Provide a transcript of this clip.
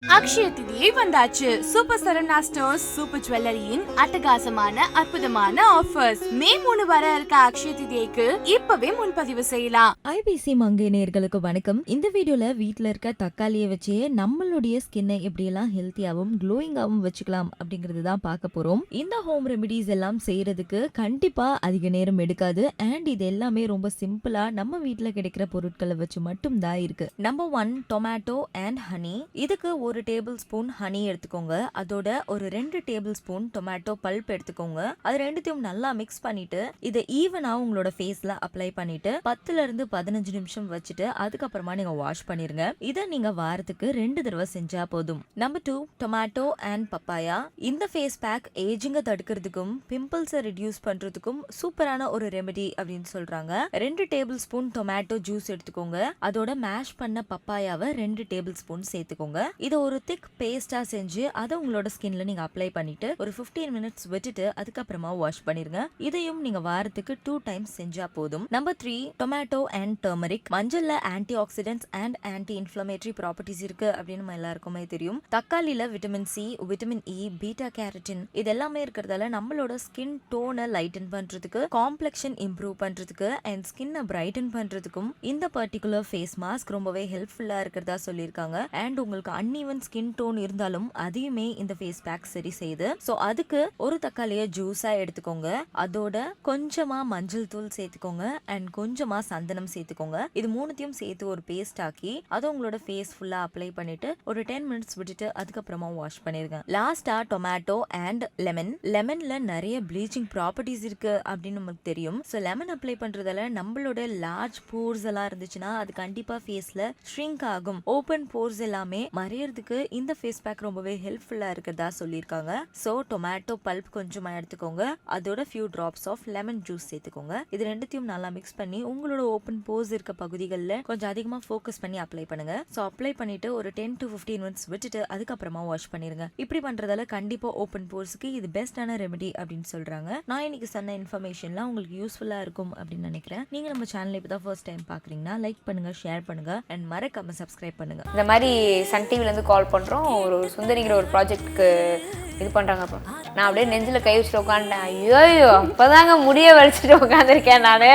அக்ஷய திதியை வந்தாச்சு. Super Saravana stores super ஜுவல்லரியின் அட்டகாசமான அற்புதமான ஆஃபர்ஸ். மே 3 வர இருக்க அக்ஷய திதிக்கு இப்பவே முன்பதிவு செய்யலாம். IBC மங்கை நேயர்களுக்கு வணக்கம். இந்த வீடியோல வீட்ல இருக்க தக்காளியை வச்சே நம்மளுடைய ஸ்கின்னை எப்படியெல்லாம் ஹெல்த்தியாவும் க்ளோயிங்காவும் வச்சுக்கலாம் அப்படிங்கறது தான் பார்க்க போறோம். இந்த ஹோம் ரெமிடிஸ் எல்லாம் செய்யறதுக்கு கண்டிப்பா அதிக நேரம் எடுக்காது. அண்ட் இது எல்லாமே ரொம்ப சிம்பிளா நம்ம வீட்ல கிடைக்கிற பொருட்களை வச்சு மட்டும் தான் இருக்கு. Number 1 tomato and honey. இதுக்கு ஒரு டேபிள் ஸ்பூன் ஹனி எடுத்துக்கோங்க. அதோட ஒரு 2 டேபிள் ஸ்பூன் டொமேட்டோ பல்ப் எடுத்துக்கோங்க. அது ரெண்டுத்தையும் நல்லா மிக்ஸ் பண்ணிட்டு இதை ஈவனா உங்களோட ஃபேஸ்ல அப்ளை பண்ணிட்டு 10ல இருந்து 15 நிமிஷம் வச்சுட்டு அதுக்கப்புறமா நீங்க வாஷ் பண்ணிருங்க. இதை நீங்க வாரத்துக்கு 2 தடவை செஞ்சா போதும். Number 2 tomato and papaya. இந்த ஃபேஸ் பேக் ஏஜிங்க தடுக்கிறதுக்கும் பிம்பிள்ஸை ரெடியூஸ் பண்றதுக்கும் சூப்பரான ஒரு ரெமெடி அப்படின்னு சொல்றாங்க. 2 டேபிள் ஸ்பூன் டொமேட்டோ ஜூஸ் எடுத்துக்கோங்க. அதோட மேஷ் பண்ண பப்பாயாவை 2 டேபிள் ஸ்பூன் சேர்த்துக்கோங்க. இதை ஒரு திக் பேஸ்டா செஞ்சு அதை உங்களோட ஸ்கின்ல நீங்க அப்ளை பண்ணிட்டு ஒரு 15 மினிட்ஸ் விட்டுட்டு அதுக்கப்புறமா வாஷ் பண்ணிருங்க. இதையும் நீங்க வாரத்துக்கு 2 டைம்ஸ் செஞ்சா போதும். Number 3 tomato and turmeric. மஞ்சள்ல antioxidants and anti inflammatory properties இருக்கு அப்படின்னு நம்ம எல்லாருக்குமே தெரியும். தக்காளியில vitamin C, vitamin E, beta carotene இது எல்லாமே இருக்கிறதால நம்மளோட ஸ்கின் டோனை லைட்டன் பண்றதுக்கு, காம்ப்ளெக்ஷன் இம்ப்ரூவ் பண்றதுக்கு அண்ட் ஸ்கின்னை பிரைட்டன் பண்றதுக்கும் இந்த பர்டிகுலர் ஃபேஸ் மாஸ்க் ரொம்பவே ஹெல்ப்ஃபுல்லா இருக்கிறதா சொல்லியிருக்காங்க. அண்ட் உங்களுக்கு அன்இவன் ஸ்கின் டோன் இருந்தாலும் அதையுமே இந்த ஃபேஸ் பேக் சரி செய்யுது. சோ அதுக்கு ஒரு தக்காளியை ஜூஸா எடுத்துக்கோங்க. அதோட கொஞ்சமா மஞ்சள் தூள் சேர்த்துக்கோங்க அண்ட் கொஞ்சமா சந்தனம் சேர்த்துக்கோங்க. இது மூணுத்தையும் சேர்த்து ஒரு பேஸ்ட் ஆக்கி அதை உங்களோட ஃபேஸ் ஃபுல்லா அப்ளை பண்ணிட்டு ஒரு 10 மினிட்ஸ் விட்டுட்டு அதுக்கப்புறமா வாஷ் பண்ணிருங்க. லாஸ்டா டொமேட்டோ அண்ட் லெமன். லெமன்ல நிறைய ப்ளீச்சிங் ப்ராப்பர்ட்டிஸ் இருக்கு அப்படின்னு நமக்கு தெரியும். சோ லெமன் அப்ளை பண்றதால நம்மளோட லார்ஜ் போர்ஸ் எல்லாம் இருந்துச்சுன்னா அது கண்டிப்பா ஃபேஸ்ல ஷ்ரிங்க் ஆகும். ஓபன் போர்ஸ் எல்லாமே மறையறதுக்கு இந்த ஃபேஸ் பேக் ரொம்பவே ஹெல்ப்ஃபுல்லா இருக்கிறதா சொல்லியிருக்காங்க. சோ டொமேட்டோ பல்ப் கொஞ்சமா எடுத்துக்கோங்க. அதோட few drops of lemon juice சேர்த்துக்கோங்க. இது ரெண்டுத்தையும் நல்லா மிக்ஸ் பண்ணி உங்களோட ஓப்பன் போர்ஸ் இருக்க பகுதிகளில் கொஞ்சம் அதிகமா ஃபோக்கஸ் பண்ணி அப்ளை பண்ணுங்க. சோ அப்ளை பண்ணிட்டு ஒரு 10 to 15 மினிட்ஸ் விட்டுட்டு அதுக்கப்புறமா வாஷ் பண்ணிருங்க. இப்படி பண்றதால கண்டிப்பா ஓப்பன் போர்ஸ்க்கு இது பெஸ்டான ரெமெடி அப்படின்னு சொல்றாங்க. நான் இன்னைக்கு சொன்ன இன்ஃபர்மேஷன்லாம் உங்களுக்கு யூஸ்ஃபுல்லா இருக்கும் அப்படின்னு நினைக்கிறேன். நீங்க நம்ம சேனல் இப்பதான் ஃபர்ஸ்ட் டைம் பாக்குறீங்கன்னா லைக் பண்ணுங்க, ஷேர் பண்ணுங்க அண்ட் மறக்காம சப்ஸ்கிரைப் பண்ணுங்க. இந்த மாதிரி சன் டிவில இருந்து கால் பண்றோம், ஒரு சுந்தரிங்கிற ஒரு ப்ராஜெக்ட்க்கு இது பண்றாங்கப்பா. நான் அப்படியே நெஞ்சில கை வச்சுட்டு உட்காந்துட்டேன். ஐயோ அப்பதாங்க முடிய வலிச்சுட்டு உட்காந்துருக்கேன் நானு.